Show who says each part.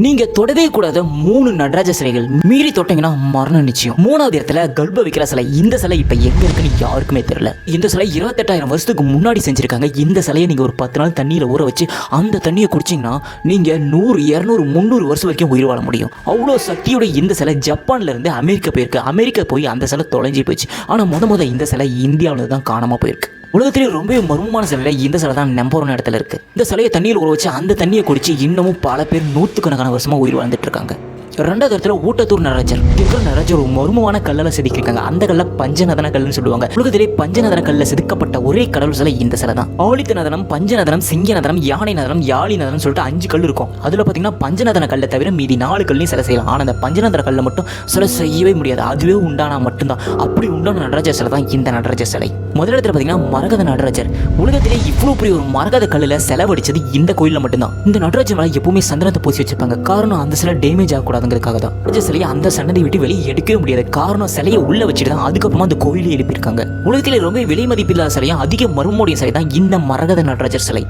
Speaker 1: நீங்க தொடவே கூடாத 3 நடராஜ சிலைகள் மீறி தொட்டீங்கன்னா மரணம் நிச்சயம். 3வது இடத்துல கர்ப்ப விக்கிர சிலை. இந்த சிலை இப்ப எங்க இருக்குன்னு யாருக்குமே தெரியல. இந்த சிலை 28,000 வருஷத்துக்கு முன்னாடி செஞ்சிருக்காங்க. இந்த சிலையை நீங்க ஒரு 10 நாள் தண்ணியில ஊற வச்சு அந்த தண்ணியை குடிச்சீங்கன்னா நீங்க 100, 200, 300 வருஷம் வரைக்கும் உயிர் வாழ முடியும். அவ்வளோ சக்தியோட இந்த சிலை ஜப்பான்ல இருந்து அமெரிக்கா போயிருக்கு. அமெரிக்கா போய் அந்த சிலை தொலைஞ்சி போயிடுச்சு. ஆனா முத இந்த சிலை இந்தியாவில தான் காணாம போயிருக்கு. உலகத்திலே ரொம்ப மர்மமான சிலையில இந்த சிலை தான் நம்பர் 1 இடத்துல இருக்கு. இந்த சிலையை தண்ணியில் ஊற வச்சு அந்த தண்ணியை குடிச்சு இன்னமும் பல பேர் 100கணக்கான வருஷமா உயிர் வாழ்ந்துட்டு இருக்காங்க. 2வது இடத்துல ஊட்டத்தூர் நடராஜர். இருக்கிற நடராஜர் ஒரு மர்மமான கல்லால செதுக்கிருக்காங்க. அந்த கல்ல பஞ்சநதன கல்லுன்னு சொல்லுவாங்க. உலகத்திலே பஞ்சநதன கல்ல செதுக்கப்பட்ட ஒரே கடவுள் சிலை இந்த சிலை தான். ஆழித்தநதனம், பஞ்சநதனம், சிங்கநதனம், யானை நதனம், யாழி நதனம் சொல்லிட்டு 5 கல் இருக்கும். அதுல பாத்தீங்கன்னா பஞ்சநதன கல்லை தவிர மீதி 4 கல்லையும் சிலை செய்யலாம். ஆனா அந்த பஞ்சநதன கல்ல மட்டும் சிலை செய்யவே முடியாது. அதுவே உண்டானா மட்டும்தான். அப்படி உண்டான நடராஜர் சிலை தான் இந்த நடராஜர் சிலை. முதலிடத்துல பாத்தீங்கன்னா மரகத நடராஜர். உலகத்திலே இவ்வளவு பெரிய ஒரு மரகத கல்லுல செலவடிச்சது இந்த கோயில்ல மட்டும்தான். இந்த நடராஜர் மேல எப்பவுமே சந்தனத்தை பூசி வச்சிருப்பாங்க. காரணம் அந்த சிலை டேமேஜ் ஆகக்கூடாது. சிலையை அந்த சன்னதி விட்டு வெளியே எடுக்கவே முடியாது. காரணம் சிலையை உள்ள வச்சுட்டு தான் அதுக்கப்புறமா அந்த கோயிலே எழுப்பியிருக்காங்க. உலகத்திலே ரொம்ப விலை மதிப்பில்லாத சிலையும் அதிக மர்மமுடைய சிலை தான் இந்த மரகத நடராஜர் சிலை.